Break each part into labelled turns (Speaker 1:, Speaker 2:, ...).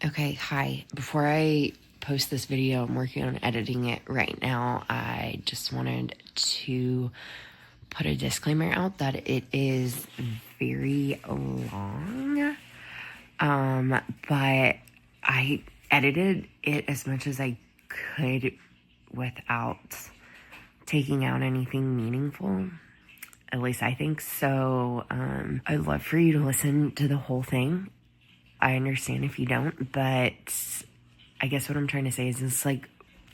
Speaker 1: Okay, hi. Before I post this video, I'm working on editing it right now. I just wanted to put a disclaimer out that it is very long. But I edited it as much as I could without taking out anything meaningful. At least I think so. I'd love for you to listen to the whole thing. I understand if you don't, but I guess what I'm trying to say is it's like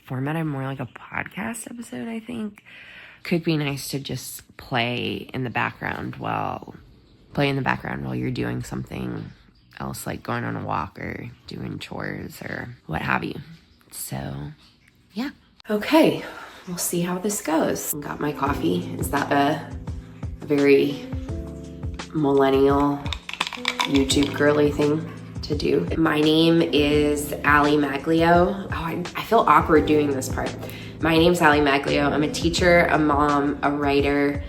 Speaker 1: formatted more like a podcast episode, I think. Could be nice to just play in the background while you're doing something else, like going on a walk or doing chores or what have you. So, yeah. Okay, we'll see how this goes. Got my coffee. Is that a very millennial YouTube girly thing to do? My name is Allie Maglio. Oh, I feel awkward doing this part. My name's Allie Maglio. I'm a teacher, a mom, a writer,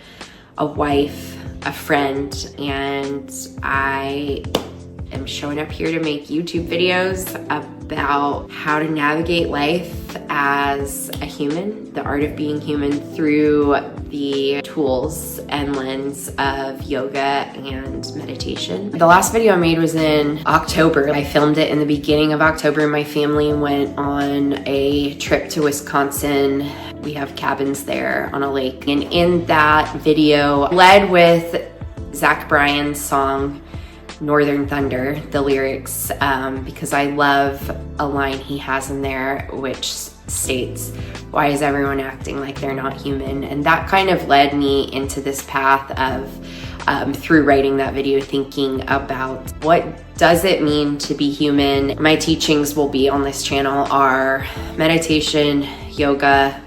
Speaker 1: a wife, a friend, and I am showing up here to make YouTube videos about how to navigate life as a human, the art of being human through the tools and lens of yoga and meditation. The last video I made was in October. I filmed it in the beginning of October. My family went on a trip to Wisconsin. We have cabins there on a lake. And in that video, led with Zach Bryan's song, Northern Thunder, the lyrics, because I love a line he has in there, which states, "Why is everyone acting like they're not human?" And that kind of led me into this path of, through writing that video, thinking about what does it mean to be human. My teachings will be on this channel are meditation, yoga,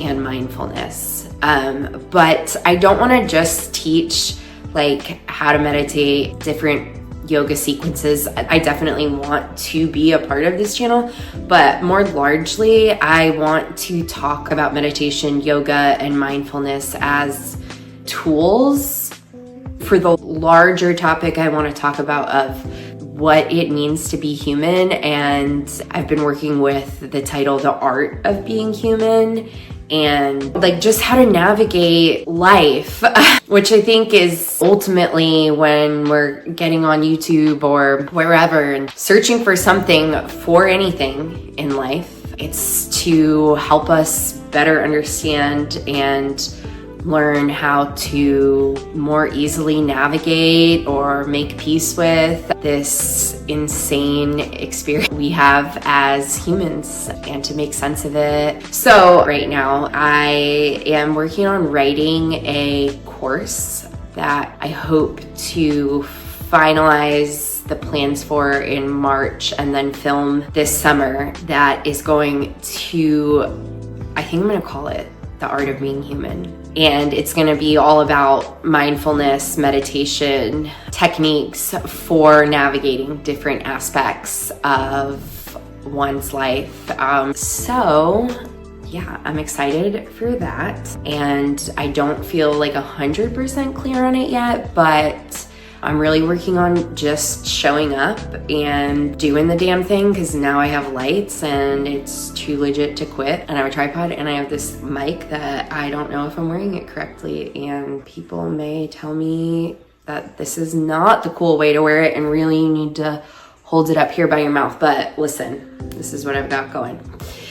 Speaker 1: and mindfulness. But I don't want to just teach like how to meditate, different yoga sequences. I definitely want to be a part of this channel, but more largely, I want to talk about meditation, yoga, and mindfulness as tools for the larger topic I want to talk about of what it means to be human. And I've been working with the title, The Art of Being Human, and like just how to navigate life, which I think is ultimately when we're getting on YouTube or wherever and searching for something for anything in life, it's to help us better understand and learn how to more easily navigate or make peace with this insane experience we have as humans and to make sense of it. So right now I am working on writing a course that I hope to finalize the plans for in March and then film this summer, that is going to, I think I'm gonna call it The Art of Being Human. And it's gonna be all about mindfulness, meditation, techniques for navigating different aspects of one's life. So yeah, I'm excited for that. And I don't feel like 100% clear on it yet, but I'm really working on just showing up and doing the damn thing, because now I have lights and it's too legit to quit. And I have a tripod and I have this mic that I don't know if I'm wearing it correctly, and people may tell me that this is not the cool way to wear it and really you need to hold it up here by your mouth. But listen, this is what I've got going.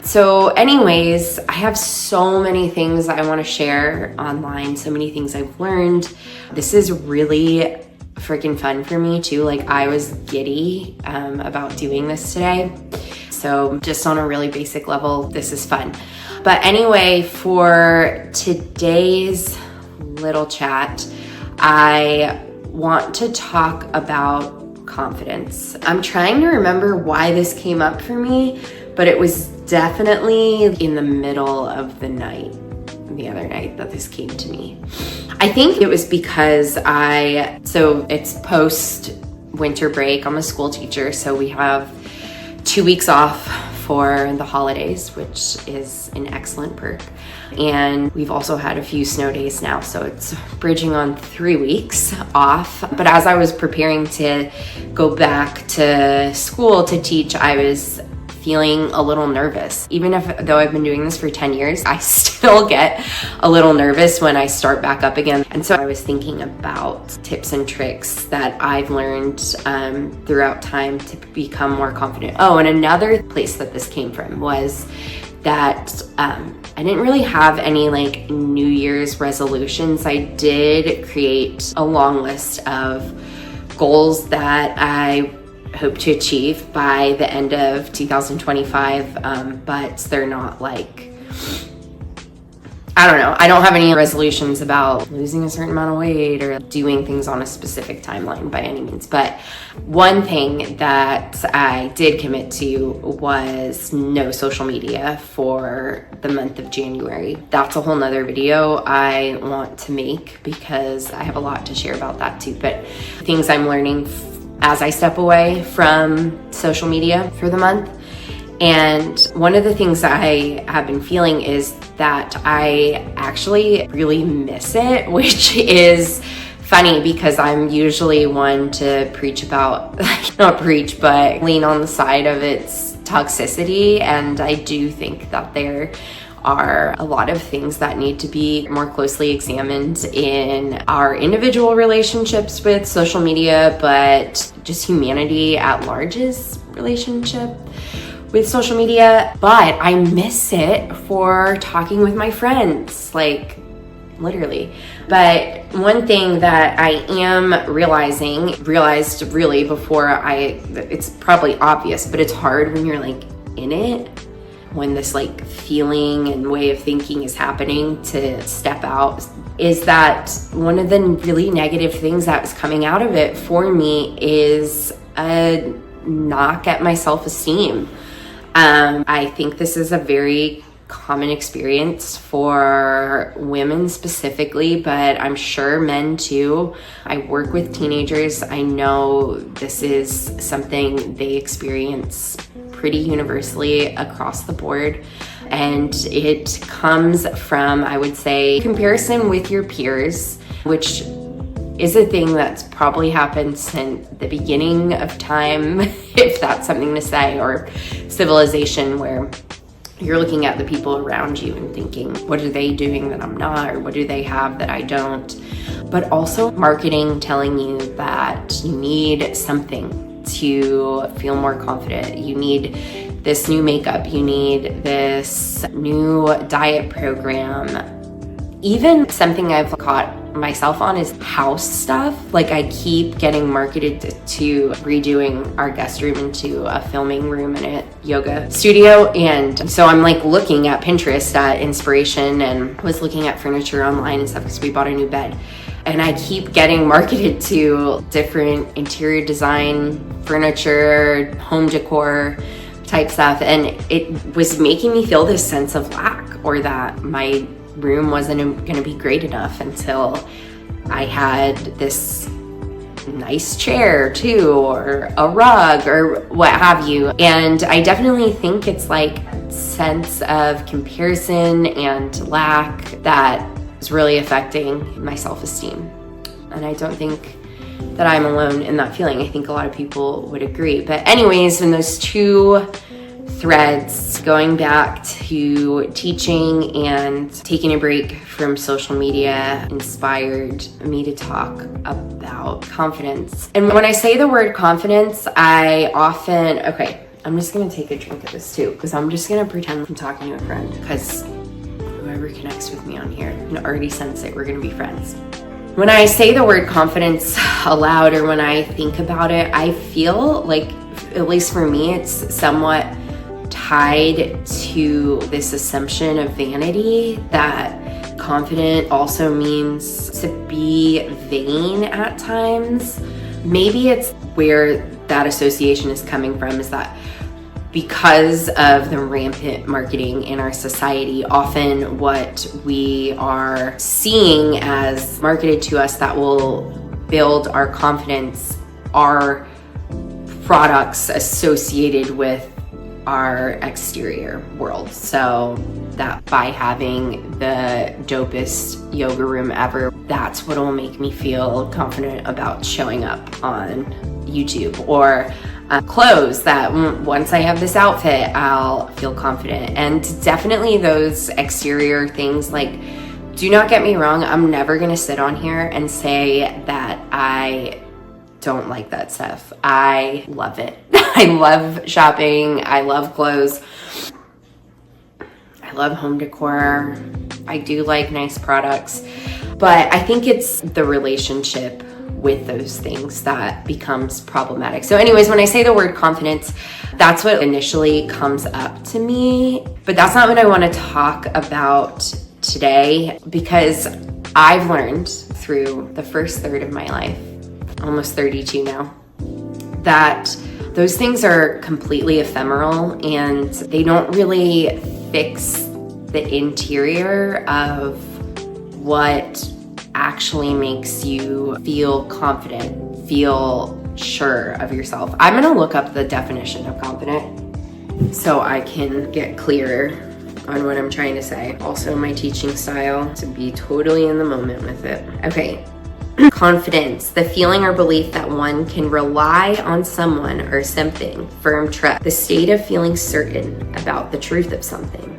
Speaker 1: So anyways, I have so many things I want to share online, so many things I've learned. This is really freaking fun for me too. Like, I was giddy about doing this today. So just on a really basic level, this is fun. But anyway, for today's little chat, I want to talk about confidence. I'm trying to remember why this came up for me, but it was definitely in the middle of the night, the other night, that this came to me. I think it was because so it's post winter break. I'm a school teacher, so we have 2 weeks off
Speaker 2: for the holidays, which is an excellent perk. And we've also had a few snow days now, so it's bridging on 3 weeks off. But as I was preparing to go back to school to teach, I was feeling a little nervous. Even though I've been doing this for 10 years, I still get a little nervous when I start back up again. And so I was thinking about tips and tricks that I've learned throughout time to become more confident. Oh, and another place that this came from was that I didn't really have any like New Year's resolutions. I did create a long list of goals that I hope to achieve by the end of 2025, but they're not like, I don't know. I don't have any resolutions about losing a certain amount of weight or doing things on a specific timeline by any means. But one thing that I did commit to was no social media for the month of January. That's a whole nother video I want to make because I have a lot to share about that too. But things I'm learning as I step away from social media for the month. And one of the things that I have been feeling is that I actually really miss it, which is funny because I'm usually one to preach about, not preach, but lean on the side of its toxicity. And I do think that there are a lot of things that need to be more closely examined in our individual relationships with social media, but just humanity at large's relationship with social media. But I miss it for talking with my friends, like literally. But one thing that I am realized really before it's probably obvious, but it's hard when you're like in it, when this like feeling and way of thinking is happening, to step out, is that one of the really negative things that was coming out of it for me is a knock at my self-esteem. I think this is a very common experience for women specifically, but I'm sure men too. I work with teenagers. I know this is something they experience pretty universally across the board. And it comes from, I would say, comparison with your peers, which is a thing that's probably happened since the beginning of time, if that's something to say, or civilization, where you're looking at the people around you and thinking, what are they doing that I'm not, or what do they have that I don't? But also marketing telling you that you need something to feel more confident. You need this new makeup, you need this new diet program. Even something I've caught myself on is house stuff. Like I keep getting marketed to redoing our guest room into a filming room and a yoga studio. And so I'm like looking at Pinterest at inspiration and was looking at furniture online and stuff because we bought a new bed. And I keep getting marketed to different interior design, furniture, home decor type stuff. And it was making me feel this sense of lack, or that my room wasn't going to be great enough until I had this nice chair too, or a rug, or what have you. And I definitely think it's like a sense of comparison and lack that is really affecting my self-esteem. And I don't think that I'm alone in that feeling. I think a lot of people would agree. But anyways, in those two threads, going back to teaching and taking a break from social media inspired me to talk about confidence. And when I say the word confidence, I'm just gonna take a drink of this too, because I'm just gonna pretend I'm talking to a friend, because whoever connects with me on here can already sense it, we're gonna be friends. When I say the word confidence aloud, or when I think about it, I feel like, at least for me, it's somewhat tied to this assumption of vanity, that confident also means to be vain at times. Maybe it's where that association is coming from, is that because of the rampant marketing in our society, often what we are seeing as marketed to us that will build our confidence are products associated with our exterior world. So that by having the dopest yoga room ever, that's what will make me feel confident about showing up on YouTube, or clothes that once I have this outfit, I'll feel confident. And definitely those exterior things, like, do not get me wrong, I'm never gonna sit on here and say that I don't like that stuff. I love it. I love shopping. I love clothes. I love home decor. I do like nice products. But I think it's the relationship with those things that becomes problematic. So anyways, when I say the word confidence, that's what initially comes up to me. But that's not what I want to talk about today, because I've learned through the first third of my life, almost 32 now, that those things are completely ephemeral and they don't really fix the interior of what actually makes you feel confident, feel sure of yourself. I'm gonna look up the definition of confident so I can get clearer on what I'm trying to say. Also, my teaching style, to be totally in the moment with it. Okay. Confidence, the feeling or belief that one can rely on someone or something, firm trust, the state of feeling certain about the truth of something,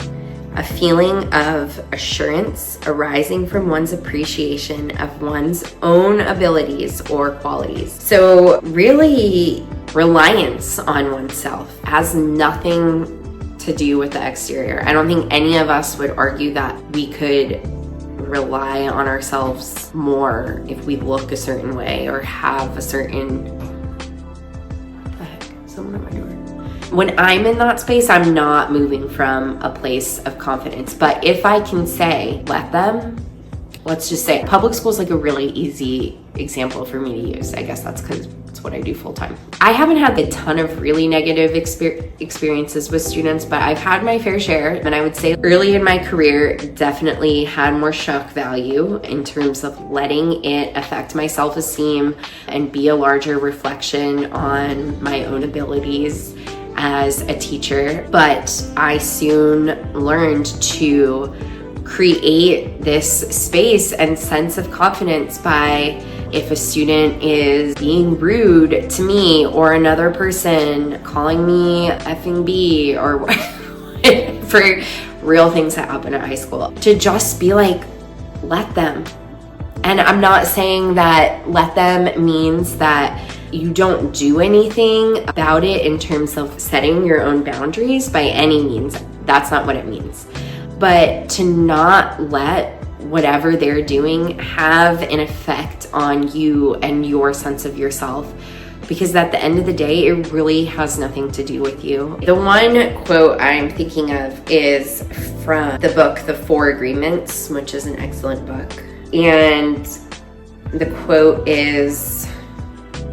Speaker 2: a feeling of assurance arising from one's appreciation of one's own abilities or qualities. So really, reliance on oneself has nothing to do with the exterior. I don't think any of us would argue that we could rely on ourselves more if we look a certain way or have a certain, what the heck, someone at my door. When I'm in that space, I'm not moving from a place of confidence. But if I can say, let them, let's just say public school is like a really easy example for me to use. I guess that's because it's what I do full time. I haven't had a ton of really negative experiences with students, but I've had my fair share. And I would say early in my career, definitely had more shock value in terms of letting it affect my self-esteem and be a larger reflection on my own abilities as a teacher. But I soon learned to create this space and sense of confidence by, if a student is being rude to me or another person, calling me effing B or for real things that happen at high school, to just be like, let them. And I'm not saying that let them means that you don't do anything about it in terms of setting your own boundaries by any means. That's not what it means. But to not let whatever they're doing have an effect on you and your sense of yourself, because at the end of the day, it really has nothing to do with you. The one quote I'm thinking of is from the book, The 4 Agreements, which is an excellent book. And the quote is,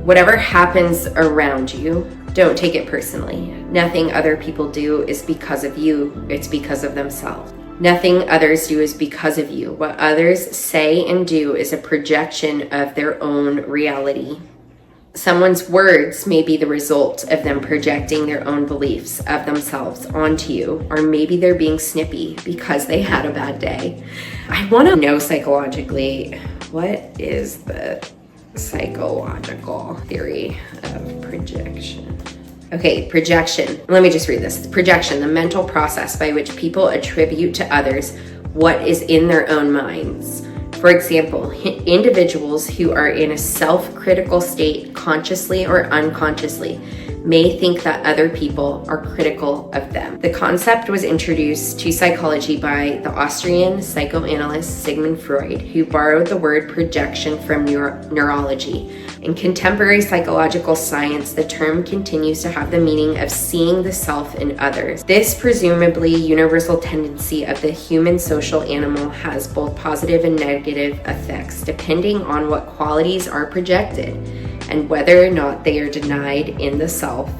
Speaker 2: whatever happens around you, don't take it personally. Nothing other people do is because of you, it's because of themselves. Nothing others do is because of you. What others say and do is a projection of their own reality. Someone's words may be the result of them projecting their own beliefs of themselves onto you, or maybe they're being snippy because they had a bad day. I want to know psychologically, what is the psychological theory of projection? Okay, projection. Let me just read this. Projection, the mental process by which people attribute to others what is in their own minds. For example, individuals who are in a self-critical state, consciously or unconsciously, may think that other people are critical of them. The concept was introduced to psychology by the Austrian psychoanalyst Sigmund Freud, who borrowed the word projection from neurology. In contemporary psychological science, the term continues to have the meaning of seeing the self in others. This presumably universal tendency of the human social animal has both positive and negative effects, depending on what qualities are projected and whether or not they are denied in the self.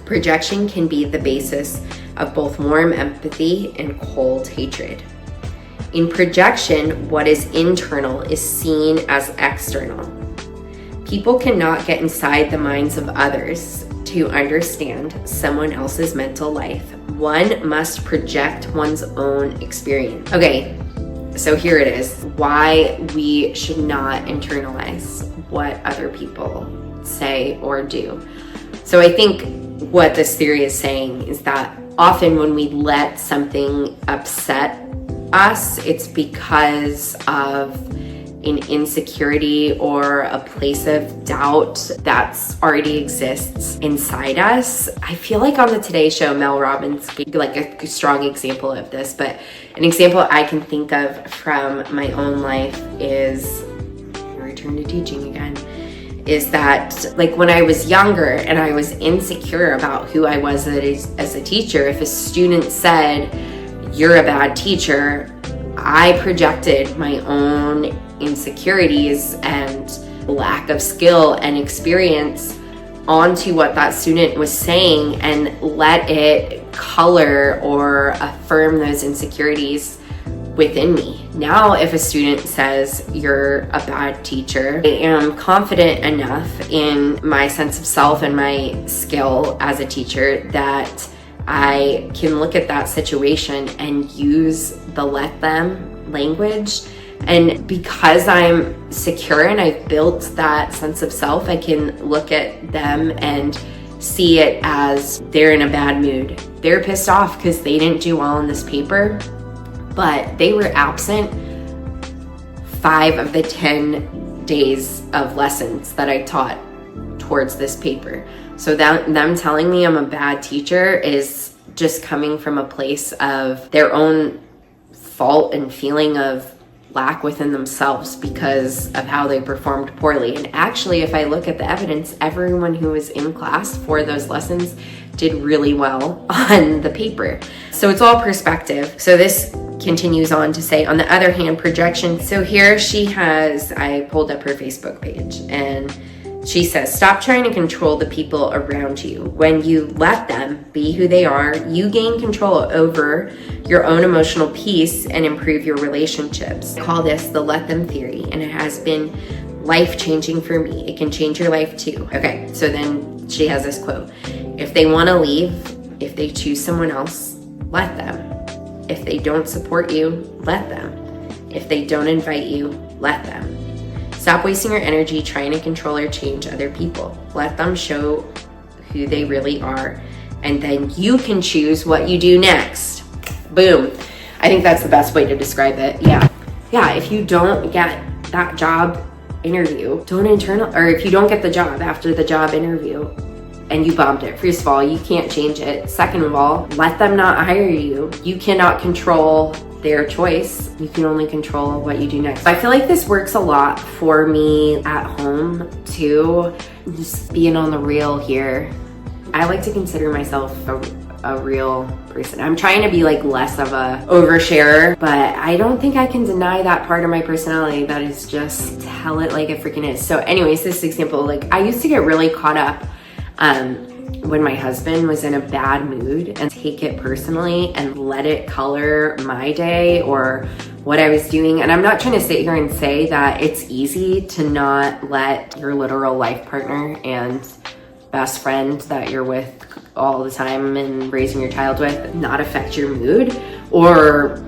Speaker 2: Projection can be the basis of both warm empathy and cold hatred. In projection, what is internal is seen as external. People cannot get inside the minds of others to understand someone else's mental life, one must project one's own experience. Okay, so here it is. Why we should not internalize what other people say or do. So I think what this theory is saying is that often when we let something upset us, it's because of an insecurity or a place of doubt that's already exists inside us. I feel like on the Today Show, Mel Robbins gave like a strong example of this, but an example I can think of from my own life is, return to teaching again, is that like when I was younger and I was insecure about who I was as a teacher, if a student said, "You're a bad teacher," I projected my own insecurities and lack of skill and experience onto what that student was saying and let it color or affirm those insecurities within me. Now, if a student says, "You're a bad teacher," I am confident enough in my sense of self and my skill as a teacher that I can look at that situation and use the let them language. And because I'm secure and I've built that sense of self, I can look at them and see it as they're in a bad mood. They're pissed off because they didn't do well on this paper, but they were absent 5 of the 10 days of lessons that I taught towards this paper. So them telling me I'm a bad teacher is just coming from a place of their own fault and feeling of lack within themselves because of how they performed poorly. And actually, if I look at the evidence, everyone who was in class for those lessons did really well on the paper. So it's all perspective. So this continues on to say, on the other hand, projection. So here I pulled up her Facebook page and she says, "Stop trying to control the people around you. When you let them be who they are, you gain control over your own emotional peace and improve your relationships." I call this the let them theory, and it has been life-changing for me. It can change your life too. Okay, so then she has this quote. "If they want to leave, if they choose someone else, let them. If they don't support you, let them. If they don't invite you, let them. Stop wasting your energy trying to control or change other people. Let them show who they really are, and then you can choose what you do next." Boom. I think that's the best way to describe it. Yeah, if you don't get that job interview, or if you don't get the job after the job interview and you bombed it, first of all, you can't change it. Second of all, let them not hire you. You cannot control their choice. You can only control what you do next. I feel like this works a lot for me at home too. Just being on the real here. I like to consider myself a real person. I'm trying to be like less of a oversharer, but I don't think I can deny that part of my personality that is just tell it like it freaking is. So anyways, this example, like I used to get really caught up when my husband was in a bad mood and take it personally and let it color my day or what I was doing. And I'm not trying to sit here and say that it's easy to not let your literal life partner and best friend that you're with all the time and raising your child with not affect your mood, or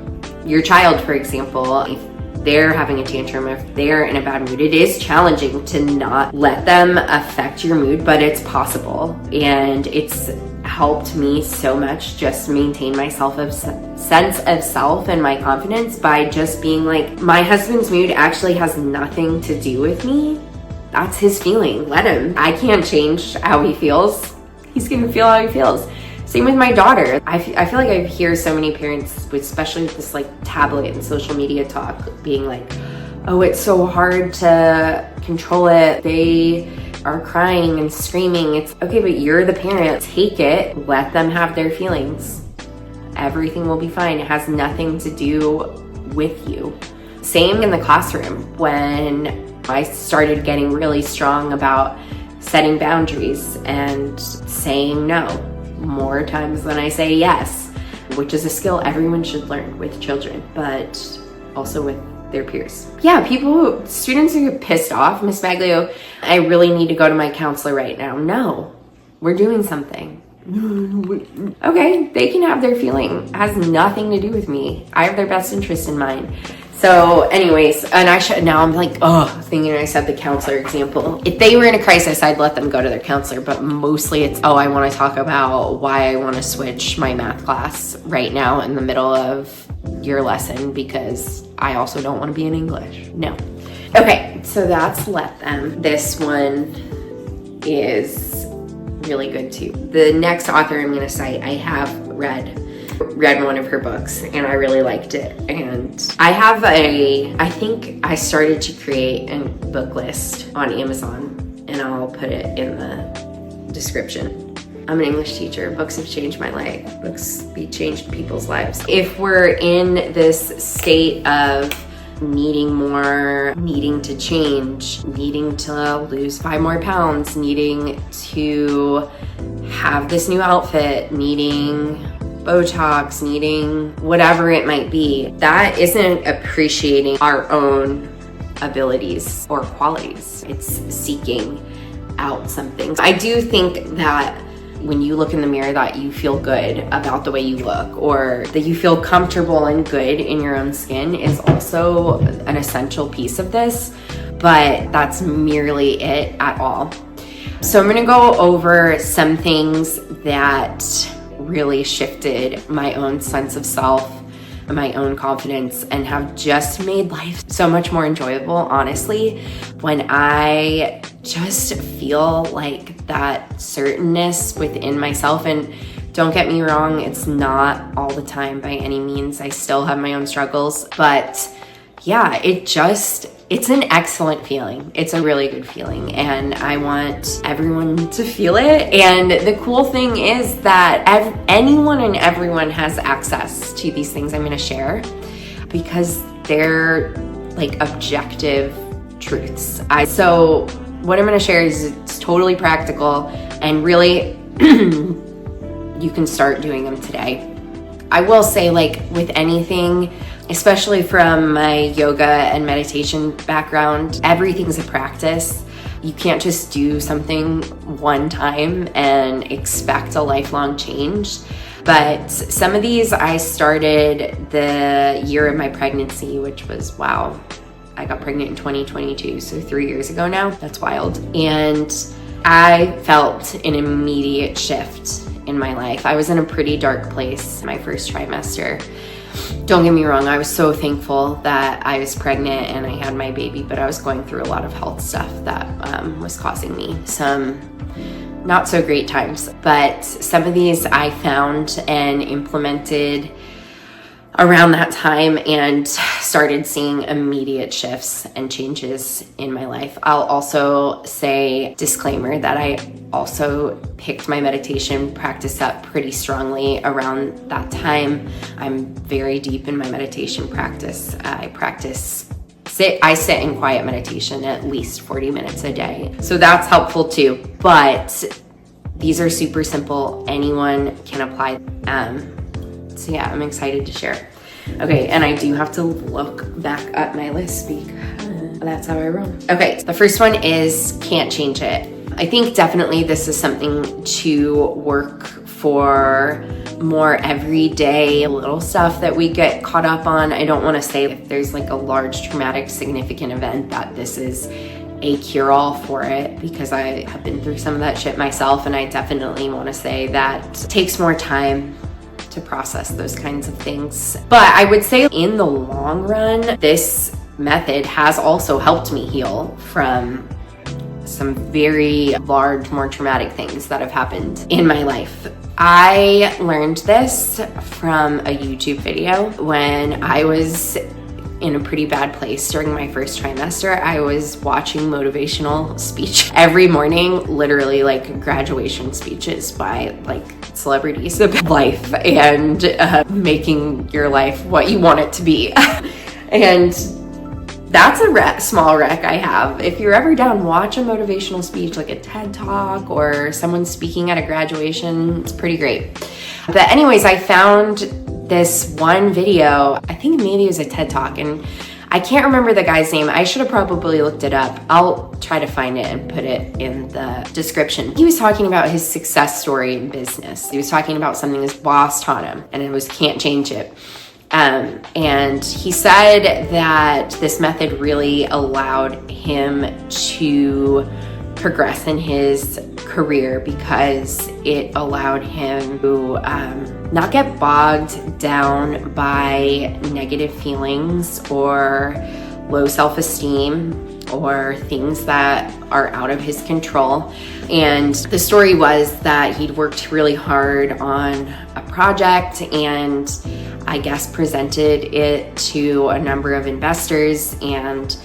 Speaker 2: your child, for example, if they're having a tantrum, if they're in a bad mood. It is challenging to not let them affect your mood, but it's possible. And it's helped me so much just maintain my sense of self and my confidence by just being like, my husband's mood actually has nothing to do with me. That's his feeling. Let him. I can't change how he feels. He's gonna feel how he feels. Same with my daughter. I feel like I hear so many parents, especially with this like tablet and social media talk, being like, "Oh, it's so hard to control it. They are crying and screaming." It's okay, but you're the parent. Take it, let them have their feelings. Everything will be fine. It has nothing to do with you. Same in the classroom. When I started getting really strong about setting boundaries and saying no more times than I say yes, which is a skill everyone should learn with children, but also with their peers. Yeah, students who get pissed off, "Miss Maglio, I really need to go to my counselor right now." No, We're doing something. Okay, they can have their feeling. It has nothing to do with me. I have their best interest in mind. So anyways, and now I'm like, thinking I said the counselor example. If they were in a crisis, I'd let them go to their counselor, but mostly it's, I want to talk about why I want to switch my math class right now in the middle of your lesson because I also don't want to be in English. No. Okay, so that's let them. This one is really good too. The next author I'm going to cite, I have read one of her books and I really liked it. And I think I started to create a book list on Amazon and I'll put it in the description. I'm an English teacher. Books have changed my life. Books changed people's lives. If we're in this state of needing more, needing to change, needing to lose 5 more pounds, needing to have this new outfit, needing Botox, needing whatever it might be, that isn't appreciating our own abilities or qualities. It's seeking out something. I do think that when you look in the mirror that you feel good about the way you look or that you feel comfortable and good in your own skin is also an essential piece of this, but that's merely it at all. So I'm gonna go over some things that really shifted my own sense of self, my own confidence, and have just made life so much more enjoyable, honestly, when I just feel like that certainness within myself. And don't get me wrong, it's not all the time by any means. I still have my own struggles, but yeah, it's an excellent feeling. It's a really good feeling and I want everyone to feel it. And the cool thing is that anyone and everyone has access to these things I'm gonna share because they're like objective truths. So what I'm gonna share is it's totally practical and really you can start doing them today. I will say, like with anything, especially from my yoga and meditation background, everything's a practice. You can't just do something one time and expect a lifelong change. But some of these I started the year of my pregnancy, which was, wow, I got pregnant in 2022, so 3 years ago now. That's wild. And I felt an immediate shift in my life. I was in a pretty dark place my first trimester. Don't get me wrong, I was so thankful that I was pregnant and I had my baby, but I was going through a lot of health stuff that was causing me some not so great times. But some of these I found and implemented around that time and started seeing immediate shifts and changes in my life. I'll also say, disclaimer, that I also picked my meditation practice up pretty strongly around that time. I'm very deep in my meditation practice. I sit in quiet meditation at least 40 minutes a day. So that's helpful too. But these are super simple. Anyone can apply. So yeah, I'm excited to share. Okay, and I do have to look back at my list because that's how I roll. Okay, the first one is can't change it. I think definitely this is something to work for more everyday little stuff that we get caught up on. I don't want to say if there's like a large traumatic significant event that this is a cure-all for it, because I have been through some of that shit myself, and I definitely want to say that it takes more time to process those kinds of things. But I would say in the long run, this method has also helped me heal from some very large, more traumatic things that have happened in my life. I learned this from a YouTube video when I was in a pretty bad place during my first trimester. I was watching motivational speech every morning, literally like graduation speeches by like celebrities about life and making your life what you want it to be. And that's a small rec I have. If you're ever down, watch a motivational speech like a TED Talk or someone speaking at a graduation. It's pretty great. But anyways, I found this one video, I think maybe it was a TED Talk, and I can't remember the guy's name. I should have probably looked it up. I'll try to find it and put it in the description. He was talking about his success story in business. He was talking about something his boss taught him, and it was can't change it. And he said that this method really allowed him to progress in his career because it allowed him to not get bogged down by negative feelings or low self-esteem or things that are out of his control. And the story was that he'd worked really hard on a project and I guess presented it to a number of investors, and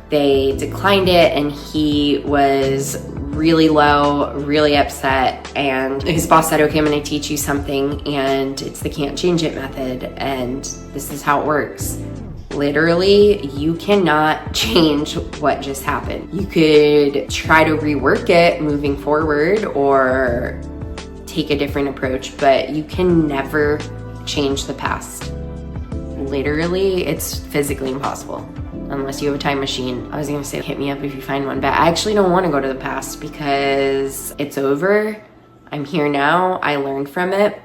Speaker 2: they declined it, and he was really low, really upset, and his boss said, okay, I'm gonna teach you something, and it's the can't change it method, and this is how it works. Literally, you cannot change what just happened. You could try to rework it moving forward or take a different approach, but you can never change the past. Literally, it's physically impossible. Unless you have a time machine. I was gonna say hit me up if you find one, but I actually don't want to go to the past because it's over. I'm here now. I learned from it.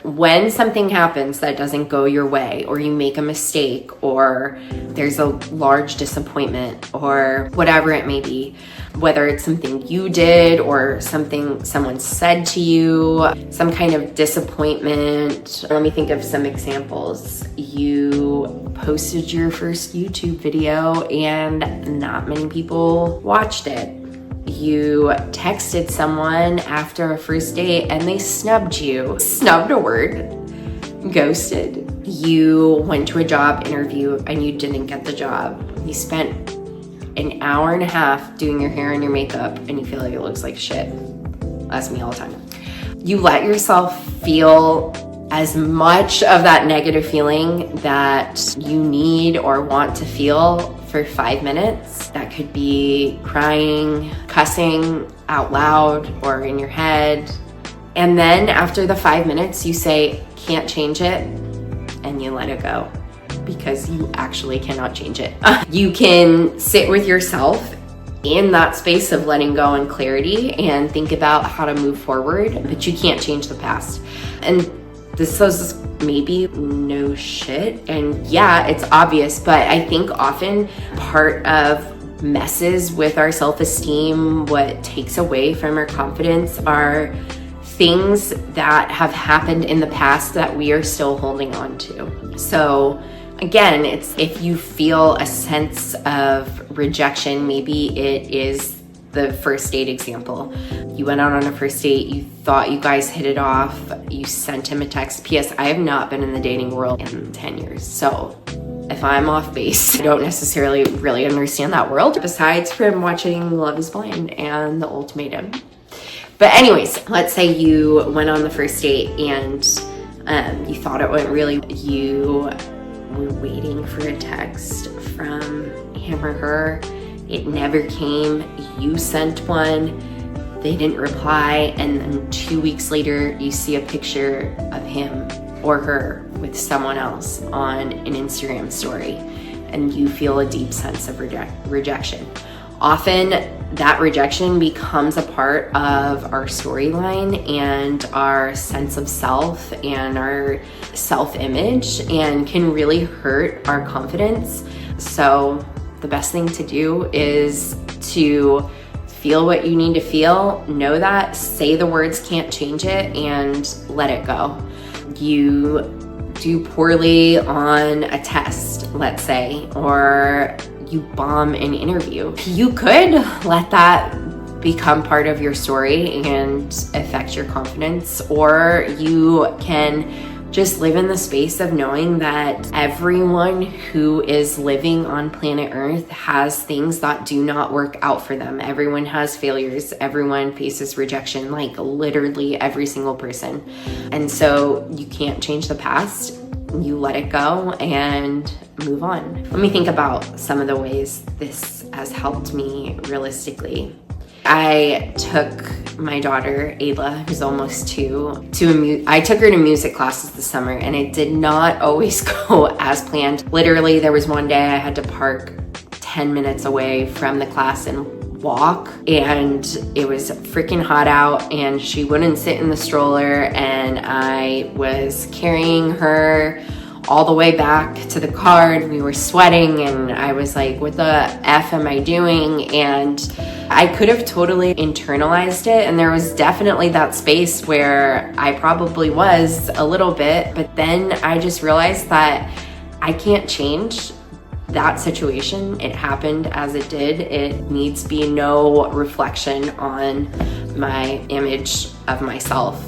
Speaker 2: When something happens that doesn't go your way, or you make a mistake, or there's a large disappointment, or whatever it may be, whether it's something you did or something someone said to you, some kind of disappointment. Let me think of some examples. You posted your first YouTube video and not many people watched it. You texted someone after a first date and they snubbed you. Snubbed a word. Ghosted. You went to a job interview and you didn't get the job. You spent an hour and a half doing your hair and your makeup and you feel like it looks like shit. That's me all the time. You let yourself feel as much of that negative feeling that you need or want to feel for 5 minutes. That could be crying, cussing out loud or in your head. And then after the 5 minutes, you say, can't change it, and you let it go because you actually cannot change it. You can sit with yourself in that space of letting go and clarity and think about how to move forward, but you can't change the past. And this is maybe no shit, and yeah, it's obvious, but I think often part of messes with our self-esteem, what takes away from our confidence, are things that have happened in the past that we are still holding on to. So again, it's if you feel a sense of rejection, maybe it is the first date example. You went out on a first date, you thought you guys hit it off, you sent him a text. P.S. I have not been in the dating world in 10 years, so if I'm off base, I don't necessarily really understand that world, besides from watching Love is Blind and The Ultimatum. But anyways, let's say you went on the first date and you thought it went really, you were waiting for a text from him or her. It never came. You sent one, they didn't reply, and then 2 weeks later, you see a picture of him or her with someone else on an Instagram story, and you feel a deep sense of rejection. Often, that rejection becomes a part of our storyline and our sense of self and our self-image, and can really hurt our confidence. So the best thing to do is to feel what you need to feel, know that, say the words can't change it, and let it go. You do poorly on a test, let's say, or you bomb an interview. You could let that become part of your story and affect your confidence, or you can just live in the space of knowing that everyone who is living on planet Earth has things that do not work out for them. Everyone has failures. Everyone faces rejection, like literally every single person. And so you can't change the past. You let it go and move on. Let me think about some of the ways this has helped me realistically. I took my daughter, Ayla, who's almost 2, I took her to music classes this summer, and it did not always go as planned. Literally, there was one day I had to park 10 minutes away from the class and walk, and it was freaking hot out, and she wouldn't sit in the stroller, and I was carrying her all the way back to the car, and we were sweating, and I was like, what the F am I doing? And I could have totally internalized it, and there was definitely that space where I probably was a little bit, but then I just realized that I can't change that situation. It happened as it did. It needs be no reflection on my image of myself.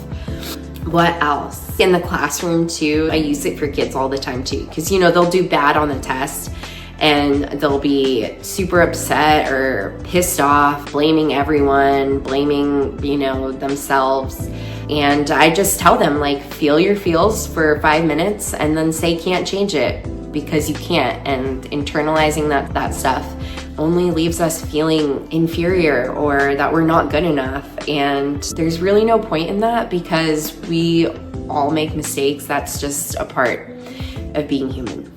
Speaker 2: What else? In the classroom too, I use it for kids all the time too, because they'll do bad on the test and they'll be super upset or pissed off, blaming everyone, blaming, themselves. And I just tell them, like, feel your feels for 5 minutes and then say can't change it, because you can't. And internalizing that stuff only leaves us feeling inferior or that we're not good enough. And there's really no point in that, because we all make mistakes. That's just a part of being human.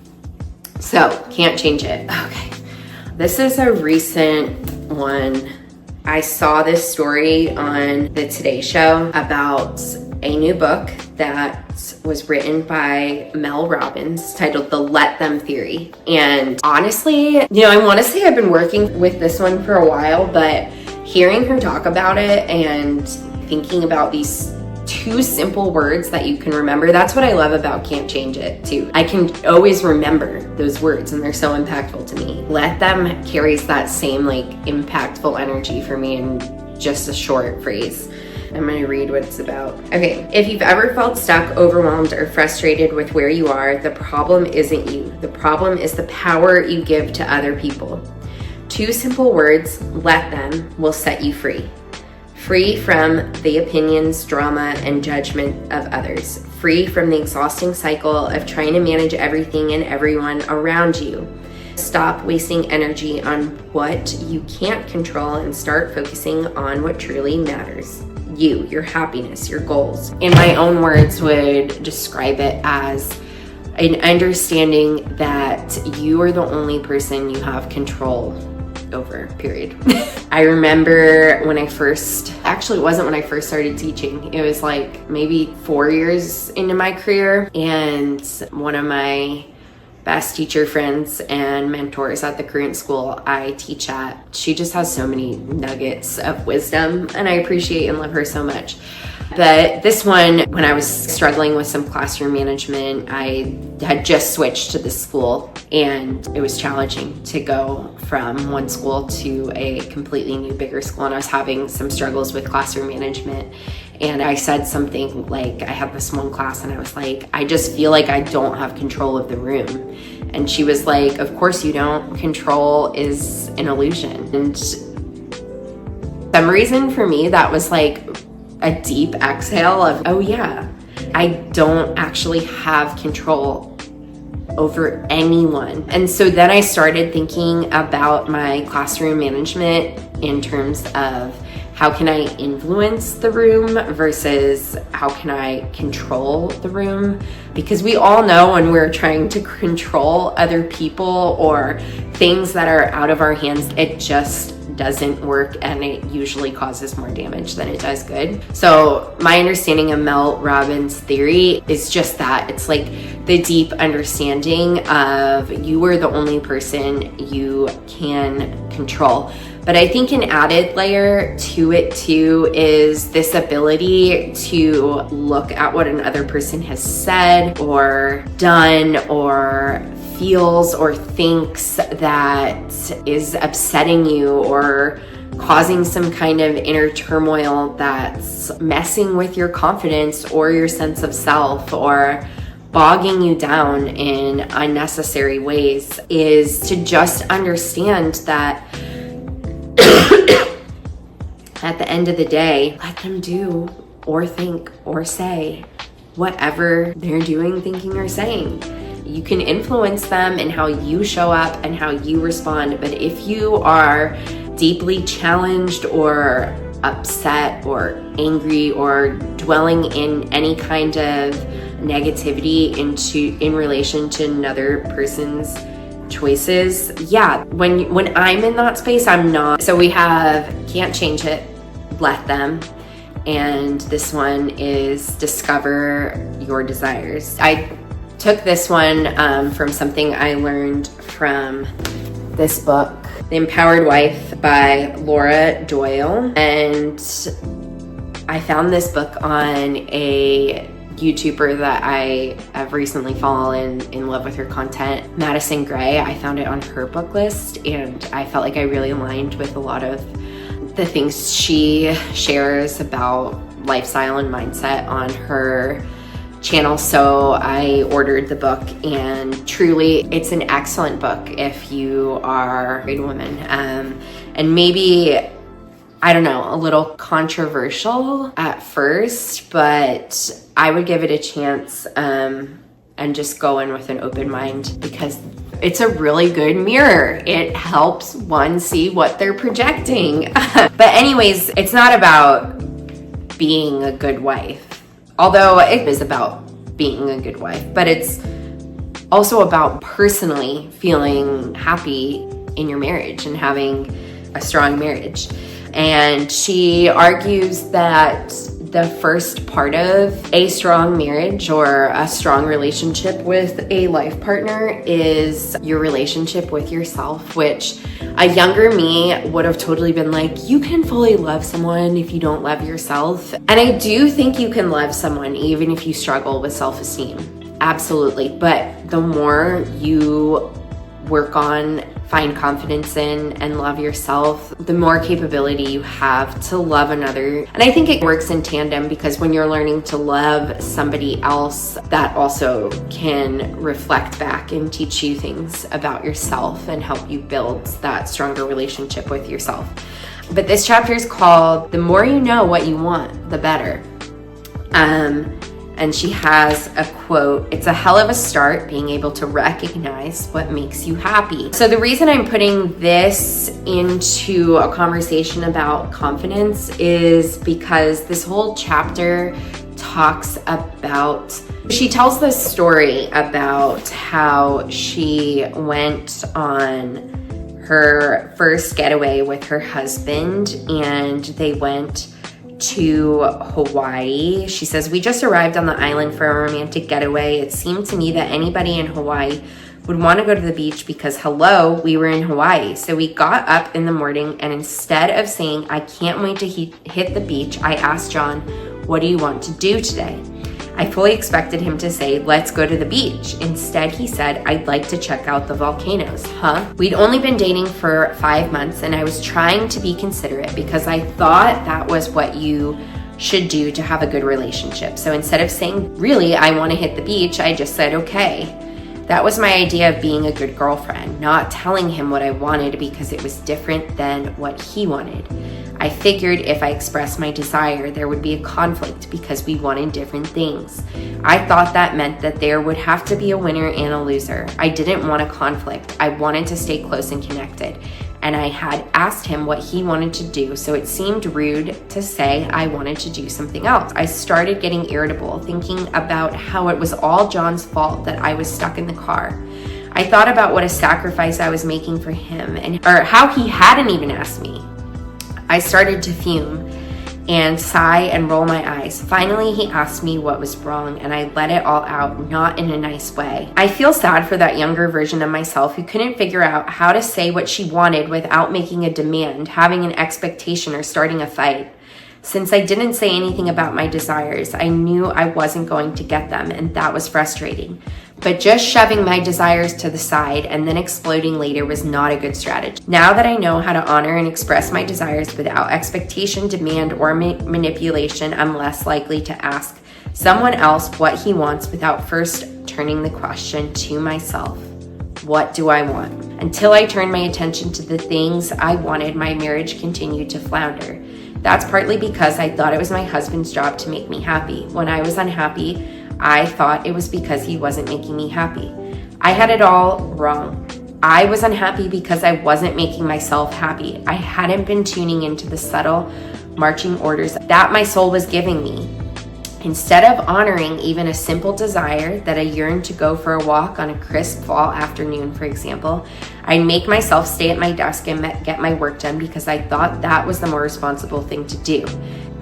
Speaker 2: So, can't change it. Okay. This is a recent one. I saw this story on the Today Show about a new book that was written by Mel Robbins titled The Let Them Theory. And honestly, I want to say I've been working with this one for a while, but hearing her talk about it and thinking about these 2 simple words that you can remember, that's what I love about Can't Change It too. I can always remember those words, and they're so impactful to me. Let them carries that same impactful energy for me in just a short phrase. I'm going to read what it's about. Okay. If you've ever felt stuck, overwhelmed, or frustrated with where you are, the problem isn't you. The problem is the power you give to other people. 2 simple words, let them, will set you free. Free from the opinions, drama, and judgment of others. Free from the exhausting cycle of trying to manage everything and everyone around you. Stop wasting energy on what you can't control and start focusing on what truly matters. You, your happiness, your goals. In my own words, would describe it as an understanding that you are the only person you have control over, period. I remember when I first, actually it wasn't when I first started teaching, it was maybe 4 years into my career, and one of my best teacher friends and mentors at the current school I teach at, she just has so many nuggets of wisdom, and I appreciate and love her so much. But this one, when I was struggling with some classroom management, I had just switched to this school, and it was challenging to go from one school to a completely new, bigger school, and I was having some struggles with classroom management. And I said something like, I had this one class and I was like, I just feel like I don't have control of the room. And she was like, of course you don't. Control is an illusion. And some reason for me, that was a deep exhale of, oh yeah, I don't actually have control over anyone. And so then I started thinking about my classroom management in terms of, how can I influence the room versus how can I control the room? Because we all know when we're trying to control other people or things that are out of our hands, it just doesn't work, and it usually causes more damage than it does good. So my understanding of Mel Robbins' theory is just that. It's the deep understanding of you are the only person you can control. But I think an added layer to it too is this ability to look at what another person has said or done or feels or thinks that is upsetting you or causing some kind of inner turmoil that's messing with your confidence or your sense of self or bogging you down in unnecessary ways, is to just understand that at the end of the day, let them do or think or say whatever they're doing, thinking, or saying. You can influence them in how you show up and how you respond, but if you are deeply challenged or upset or angry or dwelling in any kind of negativity in relation to another person's choices. Yeah, when I'm in that space, I'm not. So we have Can't Change It, Let Them, and this one is Discover Your Desires. I took this one from something I learned from this book, The Empowered Wife by Laura Doyle. And I found this book on a YouTuber that I have recently fallen in love with her content, Madison Gray. I found it on her book list, and I felt like I really aligned with a lot of the things she shares about lifestyle and mindset on her channel. So I ordered the book, and truly it's an excellent book if you are a married woman. And maybe, I don't know, a little controversial at first, but I would give it a chance and just go in with an open mind, because it's a really good mirror. It helps one see what they're projecting. But anyways, it's not about being a good wife. Although it is about being a good wife, but it's also about personally feeling happy in your marriage and having a strong marriage. And she argues that the first part of a strong marriage or a strong relationship with a life partner is your relationship with yourself, which a younger me would have totally been like, you can fully love someone if you don't love yourself. And I do think you can love someone even if you struggle with self-esteem. Absolutely. But the more you work on, find confidence in, and love yourself, the more capability you have to love another. And I think it works in tandem, because when you're learning to love somebody else, that also can reflect back and teach you things about yourself and help you build that stronger relationship with yourself. But this chapter is called The More You Know What You Want, the Better. And she has a quote, "It's a hell of a start being able to recognize what makes you happy." So the reason I'm putting this into a conversation about confidence is because this whole chapter talks about, she tells this story about how she went on her first getaway with her husband, and they went to Hawaii. She says, "We just arrived on the island for a romantic getaway. It seemed to me that anybody in Hawaii would want to go to the beach because, hello, we were in Hawaii. So we got up in the morning, and instead of saying, 'I can't wait to hit the beach,' I asked John, 'What do you want to do today?' I fully expected him to say, 'Let's go to the beach.' Instead, he said, 'I'd like to check out the volcanoes.'" We'd only been dating for 5 months, and I was trying to be considerate because I thought that was what you should do to have a good relationship. So instead of saying, "Really, I want to hit the beach," I just said, "Okay." That was my idea of being a good girlfriend, not telling him what I wanted because it was different than what he wanted. I figured if I expressed my desire, there would be a conflict because we wanted different things. I thought that meant that there would have to be a winner and a loser. I didn't want a conflict. I wanted to stay close and connected. And I had asked him what he wanted to do, so it seemed rude to say I wanted to do something else. I started getting irritable, thinking about how it was all John's fault that I was stuck in the car. I thought about what a sacrifice I was making for him, or how he hadn't even asked me. I started to fume and sigh and roll my eyes. Finally, he asked me what was wrong, and I let it all out, not in a nice way. I feel sad for that younger version of myself who couldn't figure out how to say what she wanted without making a demand, having an expectation, or starting a fight. Since I didn't say anything about my desires, I knew I wasn't going to get them, and that was frustrating. But just shoving my desires to the side and then exploding later was not a good strategy. Now that I know how to honor and express my desires without expectation, demand, or manipulation, I'm less likely to ask someone else what he wants without first turning the question to myself. What do I want? Until I turned my attention to the things I wanted, my marriage continued to flounder. That's partly because I thought it was my husband's job to make me happy. When I was unhappy, I thought it was because he wasn't making me happy. I had it all wrong. I was unhappy because I wasn't making myself happy. I hadn't been tuning into the subtle marching orders that my soul was giving me. Instead of honoring even a simple desire that I yearned to go for a walk on a crisp fall afternoon, for example, I'd make myself stay at my desk and get my work done because I thought that was the more responsible thing to do.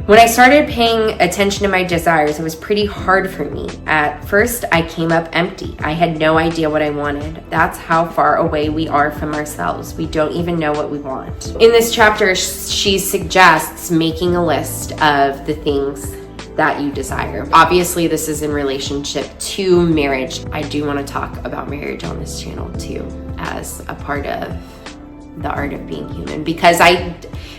Speaker 2: When I started paying attention to my desires, it was pretty hard for me. At first, I came up empty. I had no idea what I wanted. That's how far away we are from ourselves. We don't even know what we want. In this chapter, she suggests making a list of the things that you desire. Obviously, this is in relationship to marriage. I do want to talk about marriage on this channel too, as a part of the art of being human, because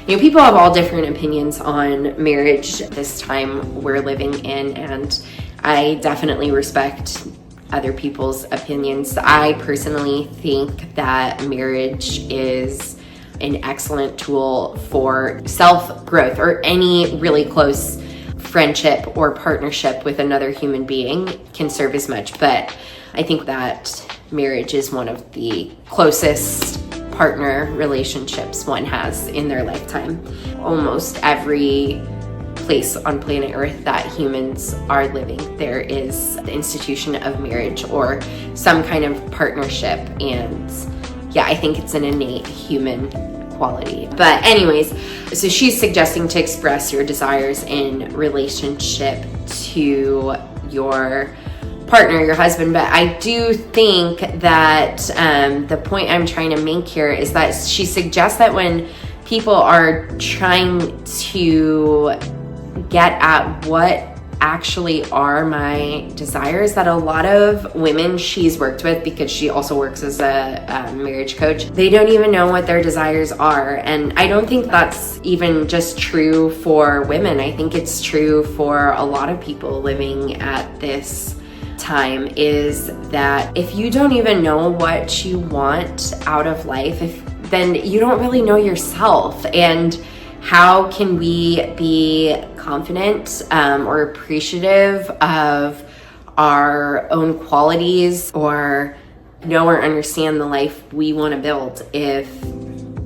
Speaker 2: people have all different opinions on marriage this time we're living in, and I definitely respect other people's opinions. I personally think that marriage is an excellent tool for self-growth or any really close friendship or partnership with another human being can serve as much, but I think that marriage is one of the closest partner relationships one has in their lifetime. Almost every place on planet Earth that humans are living, there is the institution of marriage or some kind of partnership, and yeah, I think it's an innate human quality. But anyways, so she's suggesting to express your desires in relationship to your partner, your husband. But I do think that the point I'm trying to make here is that she suggests that when people are trying to get at what actually are my desires, that a lot of women she's worked with, because she also works as a marriage coach, they don't even know what their desires are. And I don't think that's even just true for women. I think it's true for a lot of people living at this time, is that if you don't even know what you want out of life, then you don't really know yourself. And how can we be confident or appreciative of our own qualities or know or understand the life we want to build if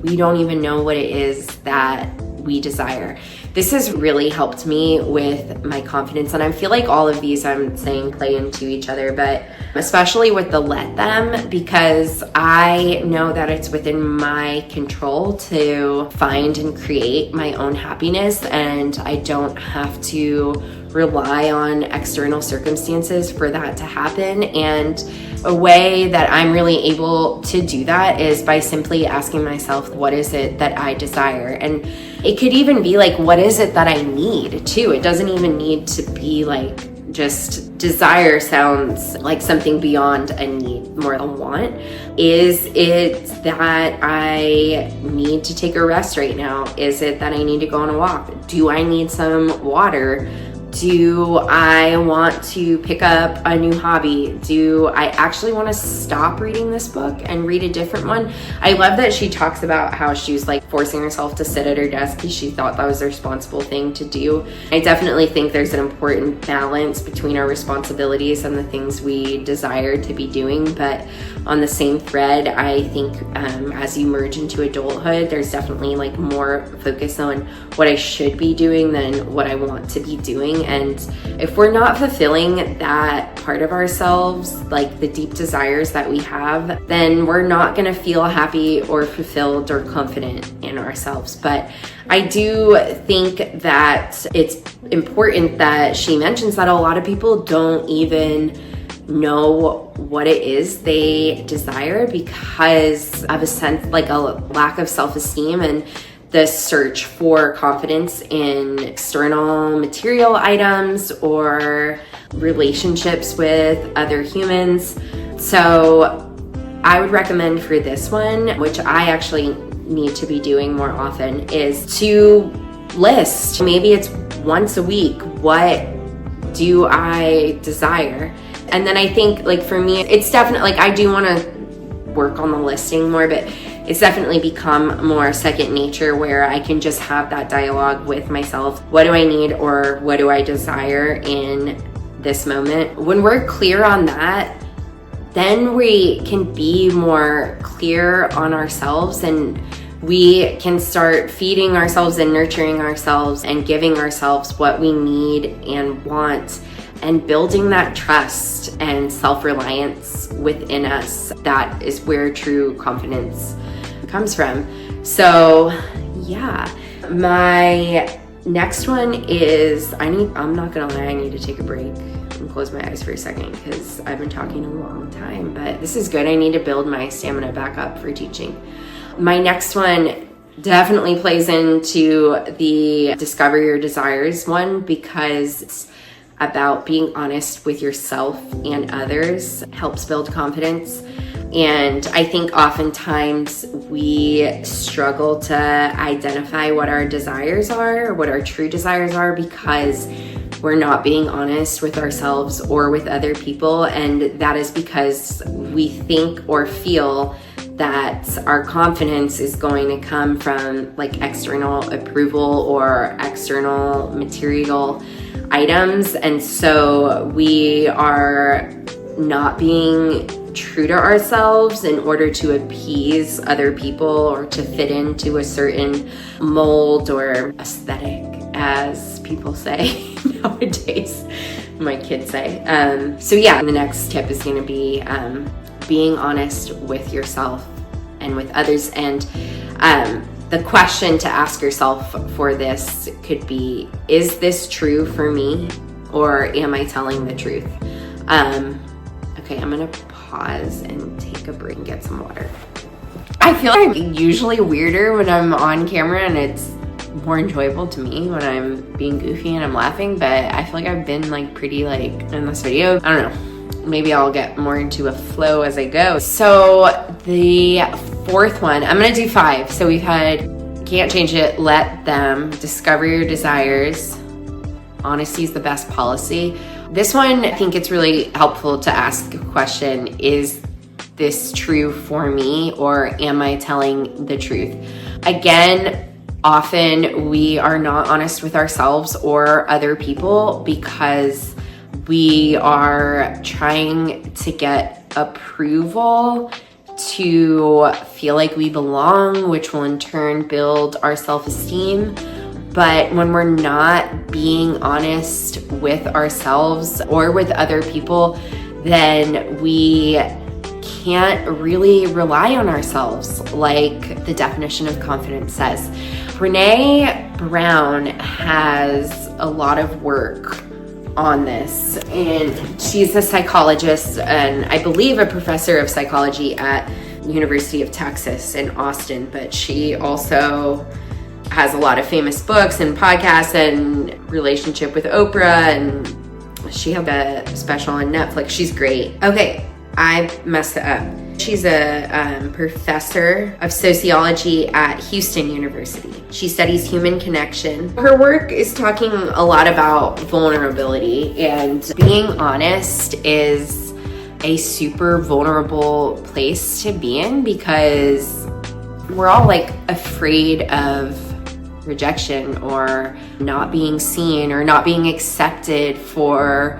Speaker 2: we don't even know what it is that we desire? This has really helped me with my confidence, and I feel like all of these I'm saying play into each other, but especially with the let them, because I know that it's within my control to find and create my own happiness, and I don't have to rely on external circumstances for that to happen. And a way that I'm really able to do that is by simply asking myself, what is it that I desire? And it could even be like, what is it that I need too? It doesn't even need to be like just desire. Sounds like something beyond a need, more a want. Is it that I need to take a rest right now? Is it that I need to go on a walk? Do I need some water? Do I want to pick up a new hobby? Do I actually want to stop reading this book and read a different one? I love that she talks about how she was like forcing herself to sit at her desk because she thought that was the responsible thing to do. I definitely think there's an important balance between our responsibilities and the things we desire to be doing. But on the same thread, I think as you merge into adulthood, there's definitely like more focus on what I should be doing than what I want to be doing. And if we're not fulfilling that part of ourselves, like the deep desires that we have, then we're not going to feel happy or fulfilled or confident in ourselves. But I do think that it's important that she mentions that a lot of people don't even know what it is they desire because of a sense, like a lack of self-esteem and the search for confidence in external material items or relationships with other humans. So I would recommend for this one, which I actually need to be doing more often, is to list, maybe it's once a week, what do I desire? And then I think like for me, it's definitely like I do want to work on the listing more, but it's definitely become more second nature where I can just have that dialogue with myself. What do I need or what do I desire in this moment? When we're clear on that, then we can be more clear on ourselves, and we can start feeding ourselves and nurturing ourselves and giving ourselves what we need and want, and building that trust and self-reliance within us. That is where true confidence comes from. So yeah, my next one is, I'm not gonna lie, I need to take a break and close my eyes for a second because I've been talking a long time, but this is good. I need to build my stamina back up for teaching. My next one definitely plays into the discover your desires one, because it's about being honest with yourself and others, helps build confidence. And I think oftentimes we struggle to identify what our desires are, or what our true desires are, because we're not being honest with ourselves or with other people. And that is because we think or feel that our confidence is going to come from like external approval or external material items. And so we are not being true to ourselves in order to appease other people or to fit into a certain mold or aesthetic, as people say nowadays, my kids say. So yeah, the next tip is going to be being honest with yourself and with others. And the question to ask yourself for this could be, is this true for me, or am I telling the truth? Okay, I'm gonna pause and take a break and get some water. I feel like I'm usually weirder when I'm on camera, and it's more enjoyable to me when I'm being goofy and I'm laughing, but I feel like I've been like pretty like in this video. I don't know, maybe I'll get more into a flow as I go. So the fourth one, I'm gonna do 5. So we've had can't change it, let them, discover your desires, honesty is the best policy. This one, I think it's really helpful to ask a question, is this true for me, or am I telling the truth? Again, often we are not honest with ourselves or other people because we are trying to get approval to feel like we belong, which will in turn build our self-esteem. But when we're not being honest with ourselves or with other people, then we can't really rely on ourselves like the definition of confidence says. Brene Brown has a lot of work on this, and she's a psychologist and I believe a professor of psychology at University of Texas in Austin, but she also has a lot of famous books and podcasts and relationship with Oprah, and she had a special on Netflix. She's great. Okay, I messed it up. She's a professor of sociology at Houston University. She studies human connection. Her work is talking a lot about vulnerability, and being honest is a super vulnerable place to be in because we're all like afraid of rejection or not being seen or not being accepted for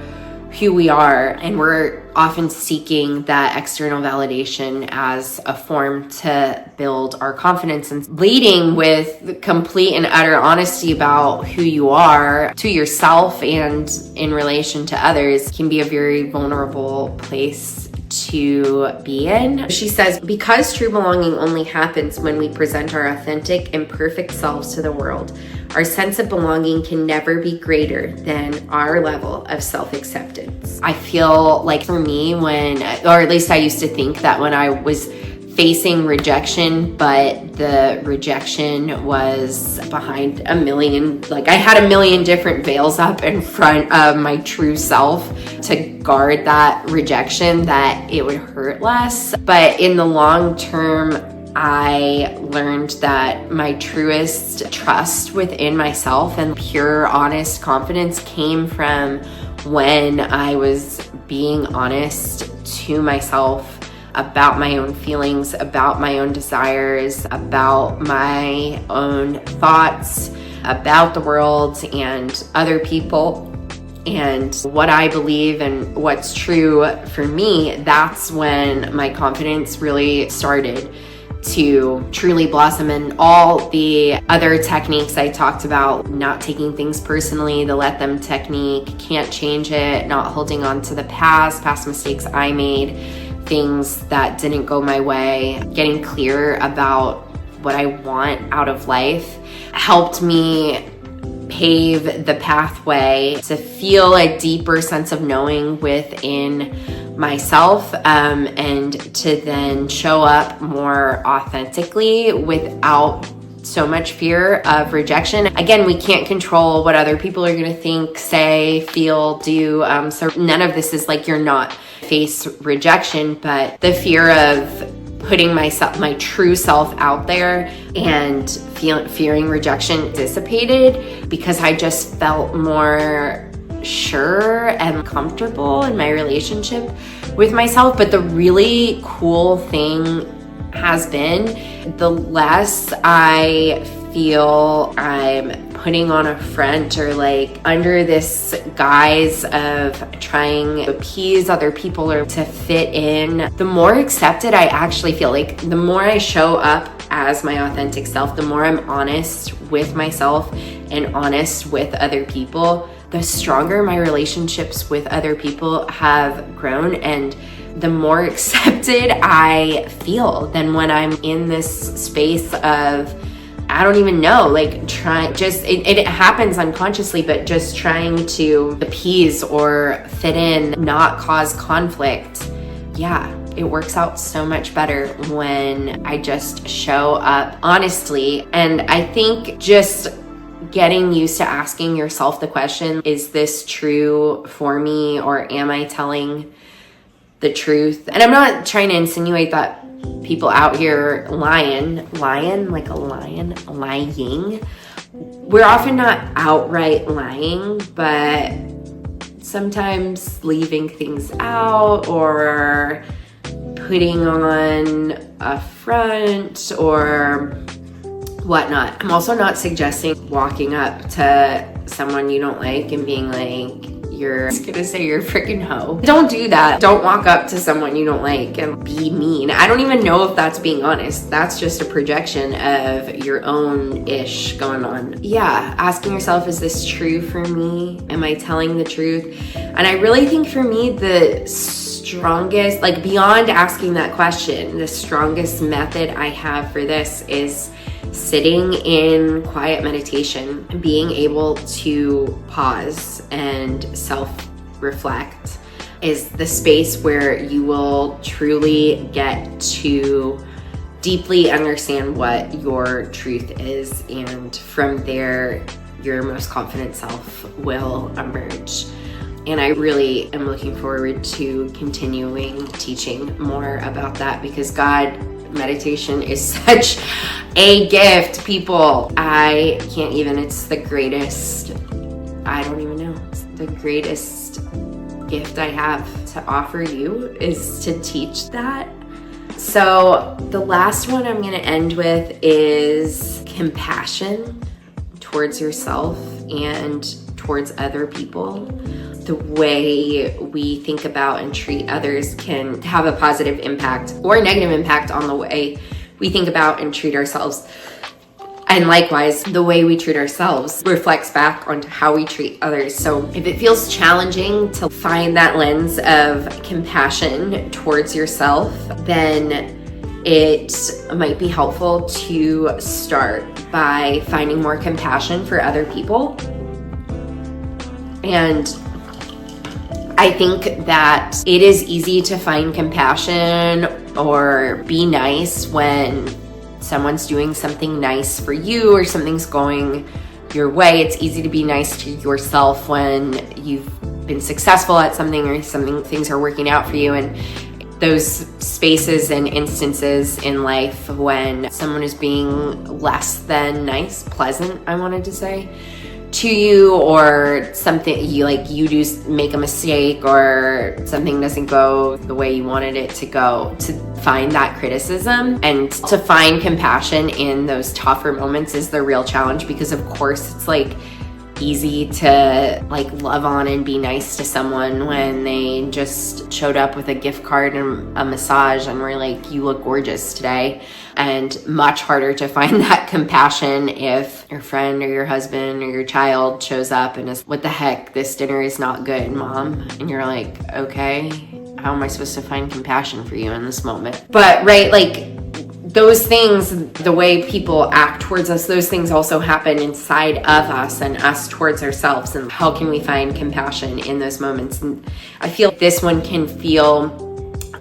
Speaker 2: who we are, and we're often seeking that external validation as a form to build our confidence. And leading with complete and utter honesty about who you are to yourself and in relation to others can be a very vulnerable place to be in. She says, because true belonging only happens when we present our authentic and perfect selves to the world, our sense of belonging can never be greater than our level of self-acceptance. I feel like for me, or at least I used to think that when I was facing rejection, but the rejection was behind a million, like I had a million different veils up in front of my true self to guard that rejection, that it would hurt less. But in the long term, I learned that my truest trust within myself and pure, honest confidence came from when I was being honest to myself about my own feelings, about my own desires, about my own thoughts, about the world and other people. and what I believe and what's true for me, that's when my confidence really started to truly blossom. And all the other techniques I talked about, not taking things personally, the let them technique, can't change it, not holding on to the past mistakes I made, things that didn't go my way, getting clear about what I want out of life, helped me pave the pathway to feel a deeper sense of knowing within myself, and to then show up more authentically without so much fear of rejection. Again, we can't control what other people are going to think, say, feel, do. So none of this is like you're not face rejection, but the fear of putting my true self out there and fearing rejection dissipated because I just felt more sure and comfortable in my relationship with myself. But the really cool thing has been, the less I feel I'm putting on a front or like under this guise of trying to appease other people or to fit in, the more accepted I actually feel. Like the more I show up as my authentic self, the more I'm honest with myself and honest with other people, the stronger my relationships with other people have grown, and the more accepted I feel than when I'm in this space of, I don't even know, like it happens unconsciously, but just trying to appease or fit in, not cause conflict. Yeah, it works out so much better when I just show up honestly. And I think just getting used to asking yourself the question, is this true for me, or am I telling the truth? And I'm not trying to insinuate that people out here lying. We're often not outright lying, but sometimes leaving things out or putting on a front or whatnot. I'm also not suggesting walking up to someone you don't like and being like, you're gonna say you're a freaking hoe. Don't do that. Don't walk up to someone you don't like and be mean. I don't even know if that's being honest. That's just a projection of your own ish going on. Yeah, asking yourself, is this true for me? Am I telling the truth? And I really think for me, the strongest, like beyond asking that question, the strongest method I have for this is sitting in quiet meditation, being able to pause and self-reflect is the space where you will truly get to deeply understand what your truth is, and from there your most confident self will emerge. And I really am looking forward to continuing teaching more about that, because meditation is such a gift, people. I can't even, it's the greatest, I don't even know, it's the greatest gift I have to offer you is to teach that. So the last one I'm going to end with is compassion towards yourself and towards other people. The way we think about and treat others can have a positive impact or a negative impact on the way we think about and treat ourselves. And likewise, the way we treat ourselves reflects back onto how we treat others. So if it feels challenging to find that lens of compassion towards yourself, then it might be helpful to start by finding more compassion for other people. And I think that it is easy to find compassion or be nice when someone's doing something nice for you or something's going your way. It's easy to be nice to yourself when you've been successful at something or things are working out for you. And those spaces and instances in life when someone is being less than nice, pleasant, I wanted to say, to you, or something you do make a mistake or something doesn't go the way you wanted it to go, to find that criticism and to find compassion in those tougher moments is the real challenge, because of course it's like easy to like love on and be nice to someone when they just showed up with a gift card and a massage and were like, you look gorgeous today. And much harder to find that compassion if your friend or your husband or your child shows up and is, what the heck, this dinner is not good, Mom. And you're like, okay, how am I supposed to find compassion for you in this moment? But right, like those things, the way people act towards us, those things also happen inside of us and us towards ourselves. And how can we find compassion in those moments? And I feel this one can feel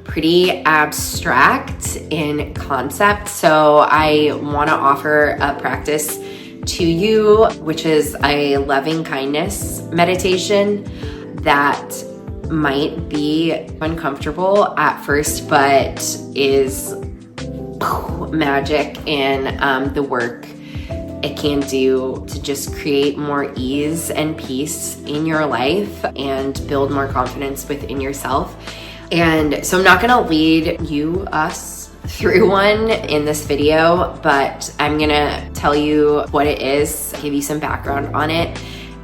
Speaker 2: pretty abstract in concept. So I want to offer a practice to you, which is a loving kindness meditation that might be uncomfortable at first, but is magic in the work it can do to just create more ease and peace in your life and build more confidence within yourself. And so I'm not gonna lead us through one in this video, but I'm gonna tell you what it is, give you some background on it,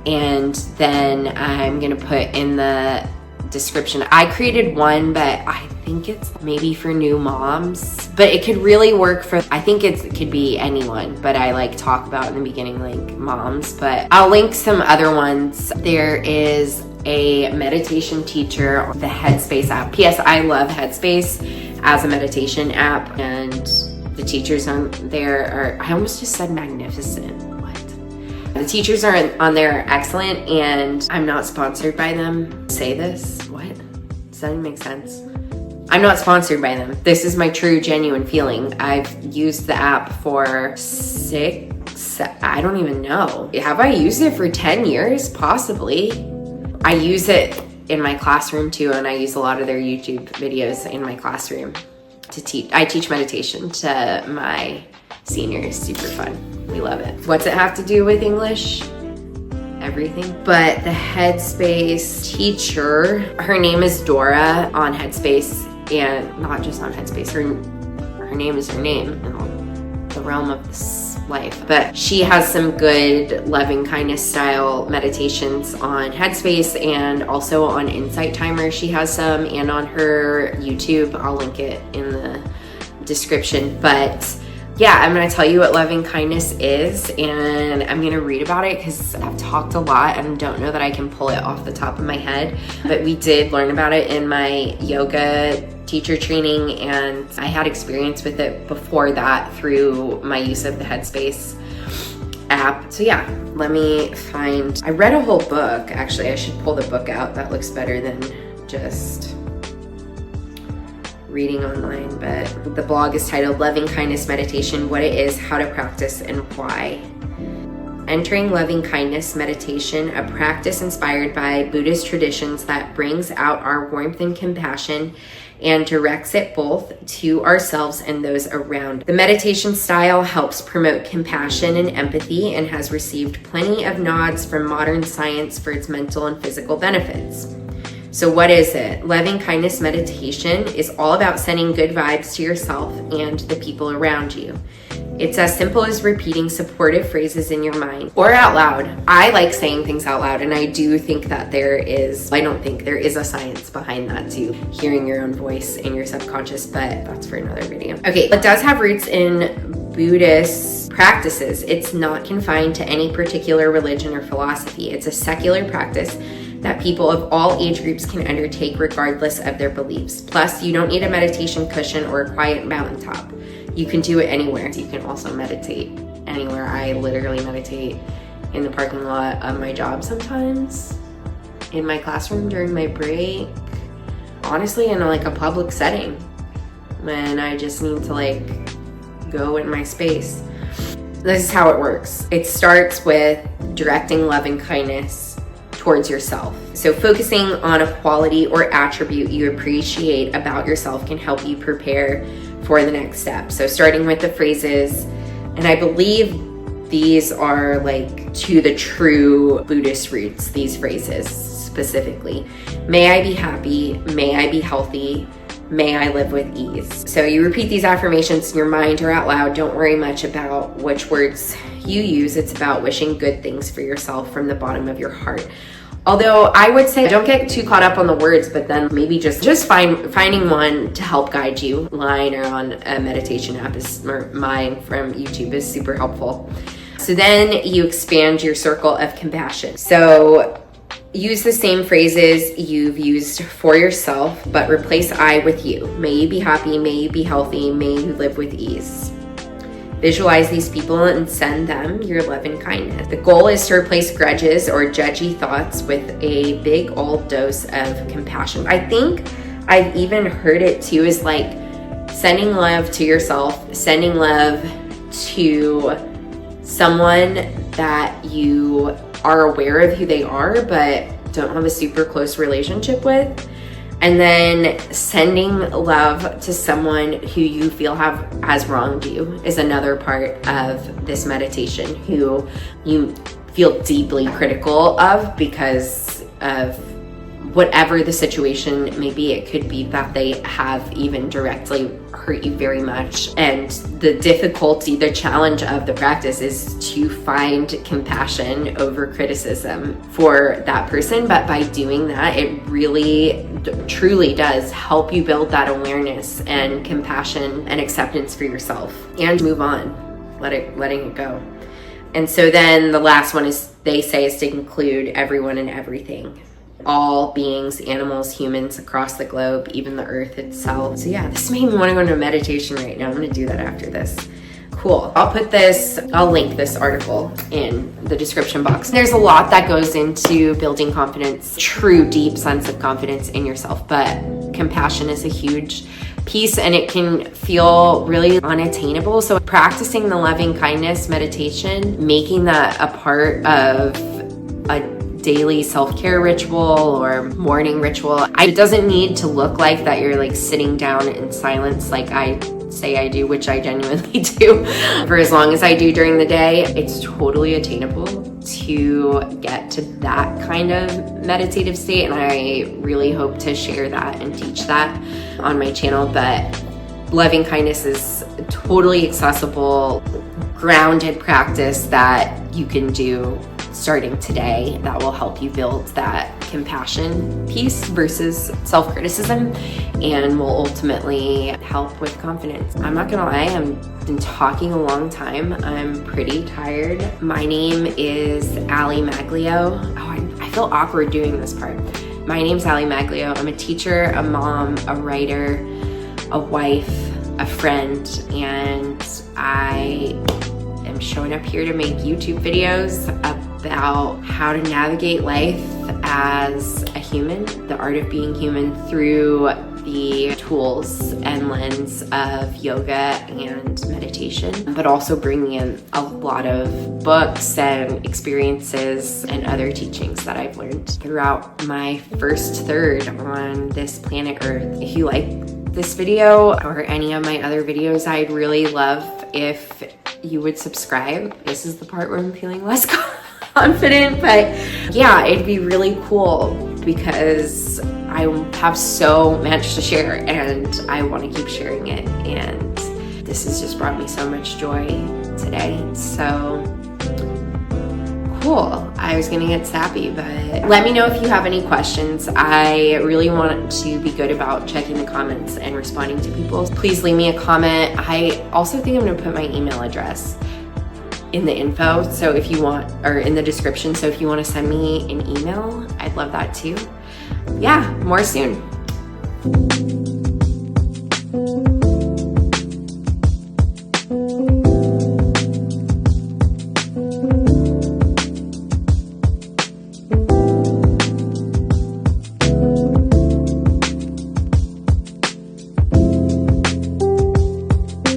Speaker 2: and then I'm gonna put in the description. I created one, but I think it's maybe for new moms, but it could really work for, I think it could be anyone, but I like talk about in the beginning like moms, but I'll link some other ones. There is a meditation teacher, the Headspace app. P.S. I love Headspace as a meditation app, and the teachers on there are, I almost just said magnificent. What? The teachers on there are excellent, and I'm not sponsored by them. Say this? What? Does that even make sense? I'm not sponsored by them. This is my true, genuine feeling. I've used the app for I don't even know. Have I used it for 10 years? Possibly. I use it in my classroom too, and I use a lot of their YouTube videos in my classroom to teach. I teach meditation to my seniors. Super fun. We love it. What's it have to do with English? Everything. But the Headspace teacher, her name is Dora on Headspace, and not just on Headspace. Her name is her name in the realm of this life, but she has some good loving kindness style meditations on Headspace and also on Insight Timer. She has some, and on her YouTube. I'll link it in the description. But yeah, I'm going to tell you what loving kindness is, and I'm going to read about it because I've talked a lot and don't know that I can pull it off the top of my head, but we did learn about it in my yoga teacher training, and I had experience with it before that through my use of the Headspace app. So yeah, let me find, I read a whole book. Actually, I should pull the book out. That looks better than just reading online, but the blog is titled Loving Kindness Meditation, What It Is, How to Practice, and Why. Entering Loving Kindness Meditation, a practice inspired by Buddhist traditions that brings out our warmth and compassion and directs it both to ourselves and those around. The meditation style helps promote compassion and empathy and has received plenty of nods from modern science for its mental and physical benefits. So what is it? Loving kindness meditation is all about sending good vibes to yourself and the people around you. It's as simple as repeating supportive phrases in your mind or out loud. I like saying things out loud, and I do think that there is a science behind that too, hearing your own voice in your subconscious, but that's for another video. Okay, it does have roots in Buddhist practices. It's not confined to any particular religion or philosophy. It's a secular practice that people of all age groups can undertake regardless of their beliefs. Plus, you don't need a meditation cushion or a quiet mountaintop. You can do it anywhere. You can also meditate anywhere. I literally meditate in the parking lot of my job sometimes, in my classroom during my break, honestly in like a public setting when I just need to go in my space. This is how it works. It starts with directing loving kindness towards yourself. So focusing on a quality or attribute you appreciate about yourself can help you prepare for the next step. So starting with the phrases, and I believe these are to the true Buddhist roots, these phrases specifically. May I be happy, may I be healthy, may I live with ease. So you repeat these affirmations in your mind or out loud. Don't worry much about which words you use. It's about wishing good things for yourself from the bottom of your heart. Although I would say don't get too caught up on the words, but then maybe just finding one to help guide you. Line or on a meditation app or mine from YouTube is super helpful. So then you expand your circle of compassion. So use the same phrases you've used for yourself, but replace I with you. May you be happy, may you be healthy, may you live with ease. Visualize these people and send them your love and kindness. The goal is to replace grudges or judgy thoughts with a big old dose of compassion. I think I've even heard it too, is like sending love to yourself, sending love to someone that you are aware of who they are, but don't have a super close relationship with. And then sending love to someone who you feel has wronged you is another part of this meditation, who you feel deeply critical of because of whatever the situation may be. It could be that they have even directly hurt you very much. And the difficulty, the challenge of the practice is to find compassion over criticism for that person. But by doing that, it really truly does help you build that awareness and compassion and acceptance for yourself and move on, letting it go. And so then the last one is, they say, is to include everyone and everything. All beings, animals, humans across the globe, even the earth itself. So yeah, this made me want to go into meditation right now. I'm going to do that after this. Cool. I'll link this article in the description box. There's a lot that goes into building confidence, true deep sense of confidence in yourself, but compassion is a huge piece and it can feel really unattainable. So practicing the loving kindness meditation, making that a part of a daily self-care ritual or morning ritual. It doesn't need to look like that you're like sitting down in silence like I say I do, which I genuinely do for as long as I do during the day. It's totally attainable to get to that kind of meditative state, and I really hope to share that and teach that on my channel. But loving kindness is totally accessible, grounded practice that you can do starting today that will help you build that compassion piece versus self-criticism, and will ultimately help with confidence. I'm not gonna lie, I've been talking a long time. I'm pretty tired. My name is Ali Maglio. I feel awkward doing this part. My name's Ali Maglio. I'm a teacher, a mom, a writer, a wife, a friend, and I am showing up here to make YouTube videos about how to navigate life as a human, the art of being human, through the tools and lens of yoga and meditation, but also bringing in a lot of books and experiences and other teachings that I've learned throughout my first third on this planet Earth. If you like this video or any of my other videos, I'd really love if you would subscribe. This is the part where I'm feeling less confident, but yeah, it'd be really cool because I have so much to share and I want to keep sharing it, and this has just brought me so much joy today. So cool. I was gonna get sappy, but let me know if you have any questions. I really want to be good about checking the comments and responding to people. Please leave me a comment. I also think I'm gonna put my email address in the info, so if you want, or in the description, so if you want to send me an email, I'd love that too. Yeah, more soon.